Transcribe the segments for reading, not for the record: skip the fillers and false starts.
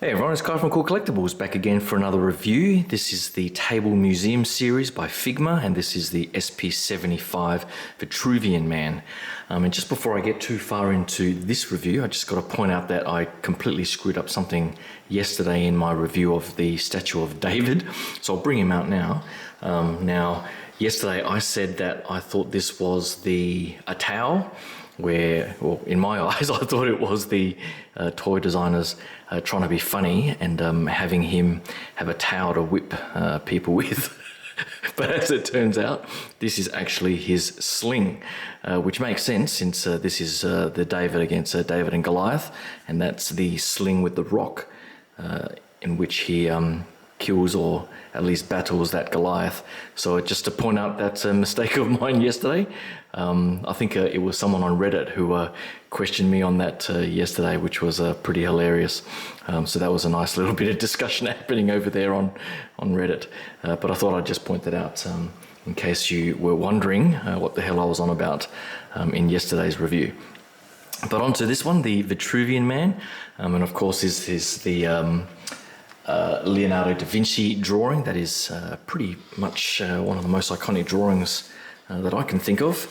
Hey everyone, it's Kai from Cool Collectibles back again for another review. This is the Table Museum series by Figma, and this is the SP-075 Vitruvian Man. And just before I get too far into this review, I just got to point out that I completely screwed up something yesterday in my review of the statue of David, so I'll bring him out now. Yesterday I said that I thought this was a towel, where, well, in my eyes, I thought it was the toy designers trying to be funny and having him have a towel to whip people with. But as it turns out, this is actually his sling, which makes sense since this is the David against David and Goliath, and that's the sling with the rock in which he kills or at least battles that Goliath. So just to point out that mistake of mine yesterday, I think it was someone on Reddit who questioned me on that yesterday, which was pretty hilarious. So that was a nice little bit of discussion happening over there on Reddit. But I thought I'd just point that out in case you were wondering what the hell I was on about in yesterday's review. But on to this one, the Vitruvian Man, and of course this is the Leonardo da Vinci drawing. That is pretty much one of the most iconic drawings that I can think of.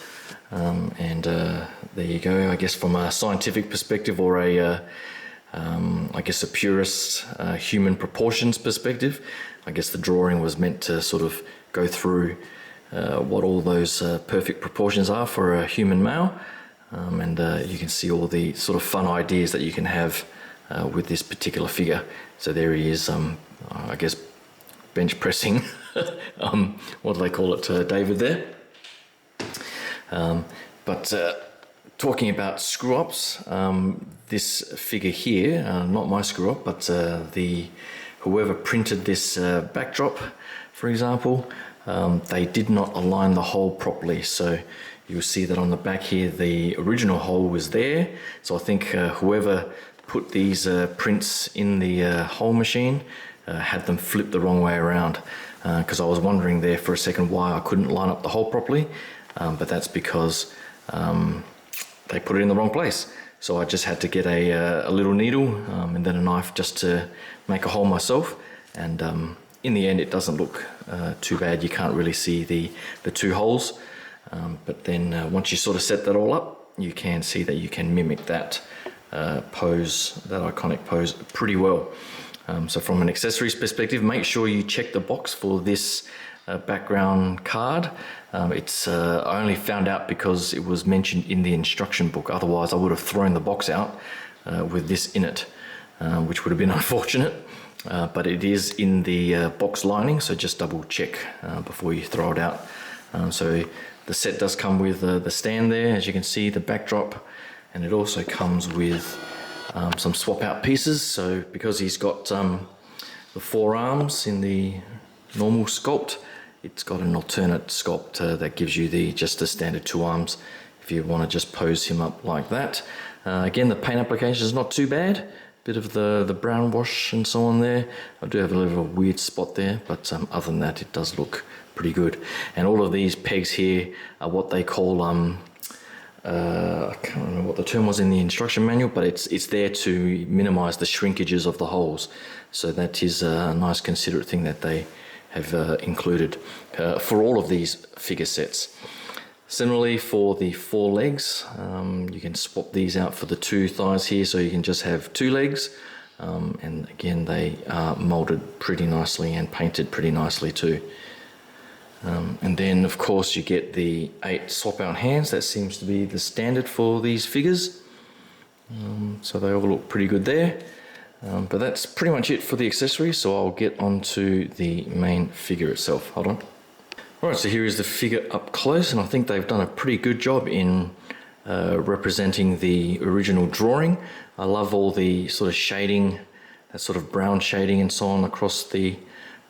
There you go. I guess from a scientific perspective, or I guess a purist human proportions perspective, I guess the drawing was meant to sort of go through what all those perfect proportions are for a human male. You can see all the sort of fun ideas that you can have with this particular figure. So there he is, I guess, bench pressing, what do they call it, David there. Talking about screw-ups, this figure here, not my screw-up, but whoever printed this backdrop, for example, they did not align the hole properly. So you'll see that on the back here, the original hole was there. So I think whoever put these prints in the hole machine had them flipped the wrong way around, because I was wondering there for a second why I couldn't line up the hole properly, but that's because they put it in the wrong place. So I just had to get a little needle and then a knife just to make a hole myself, and in the end it doesn't look too bad. You can't really see the two holes, but then once you sort of set that all up, you can see that you can mimic that pose, that iconic pose, pretty well. So from an accessories perspective, make sure you check the box for this background card. I only found out because it was mentioned in the instruction book. Otherwise I would have thrown the box out with this in it, which would have been unfortunate. But it is in the box lining, so just double check before you throw it out. So the set does come with the stand there, as you can see, the backdrop, and it also comes with some swap out pieces. So because he's got the four arms in the normal sculpt, it's got an alternate sculpt that gives you just the standard two arms if you want to just pose him up like that. Again, the paint application is not too bad. Bit of the brown wash and so on there. I do have a little weird spot there, but other than that, it does look pretty good. And all of these pegs here are what they call I can't remember what the term was in the instruction manual, but it's there to minimize the shrinkages of the holes. So that is a nice considerate thing that they have included for all of these figure sets. Similarly, for the four legs, you can swap these out for the two thighs here, so you can just have two legs. And again, they are molded pretty nicely and painted pretty nicely too. And then of course you get the 8 swap out hands. That seems to be the standard for these figures. So they all look pretty good there. But that's pretty much it for the accessories, so I'll get onto the main figure itself. Hold on. Alright, so here is the figure up close, and I think they've done a pretty good job in representing the original drawing. I love all the sort of shading, that sort of brown shading and so on across the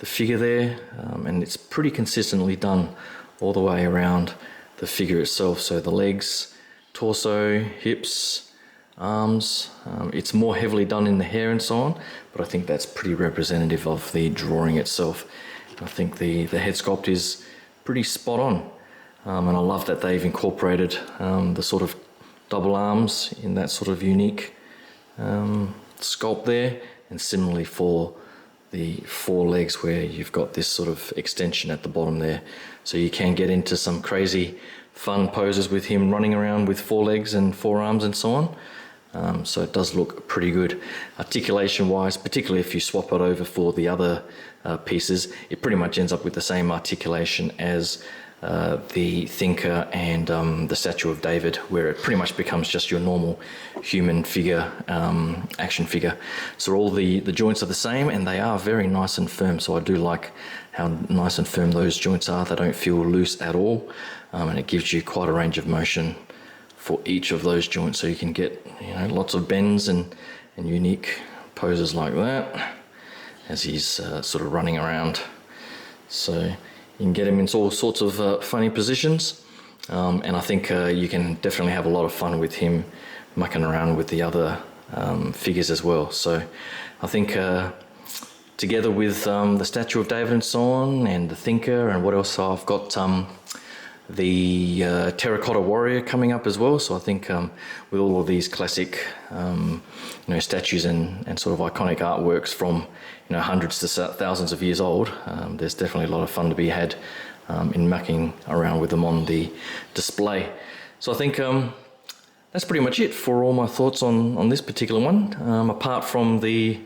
figure there, and it's pretty consistently done all the way around the figure itself. So the legs, torso, hips, arms, it's more heavily done in the hair and so on, but I think that's pretty representative of the drawing itself. I think the head sculpt is pretty spot on, and I love that they've incorporated the sort of double arms in that sort of unique sculpt there, and similarly for the forelegs where you've got this sort of extension at the bottom there. So you can get into some crazy fun poses with him running around with forelegs and forearms and so on. So it does look pretty good. Articulation wise, particularly if you swap it over for the other pieces, it pretty much ends up with the same articulation as the Thinker and the Statue of David, where it pretty much becomes just your normal human figure, action figure. So all the joints are the same, and they are very nice and firm. So I do like how nice and firm those joints are. They don't feel loose at all, and it gives you quite a range of motion for each of those joints. So you can get, you know, lots of bends and unique poses like that as he's sort of running around. So you can get him in all sorts of funny positions, and I think you can definitely have a lot of fun with him mucking around with the other figures as well. So I think together with the Statue of David and so on, and the Thinker, and what else I've got, the Terracotta Warrior coming up as well. So I think with all of these classic statues and sort of iconic artworks from hundreds to thousands of years old, there's definitely a lot of fun to be had in mucking around with them on the display. So I think that's pretty much it for all my thoughts on this particular one. Apart from the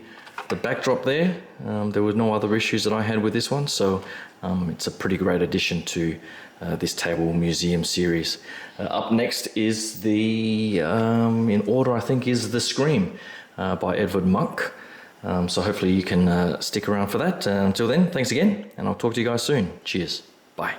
backdrop there were no other issues that I had with this one, so it's a pretty great addition to this table museum series. Up next is the, in order I think, is The Scream by Edvard Munch. So hopefully you can stick around for that. Until then, thanks again, and I'll talk to you guys soon. Cheers. Bye.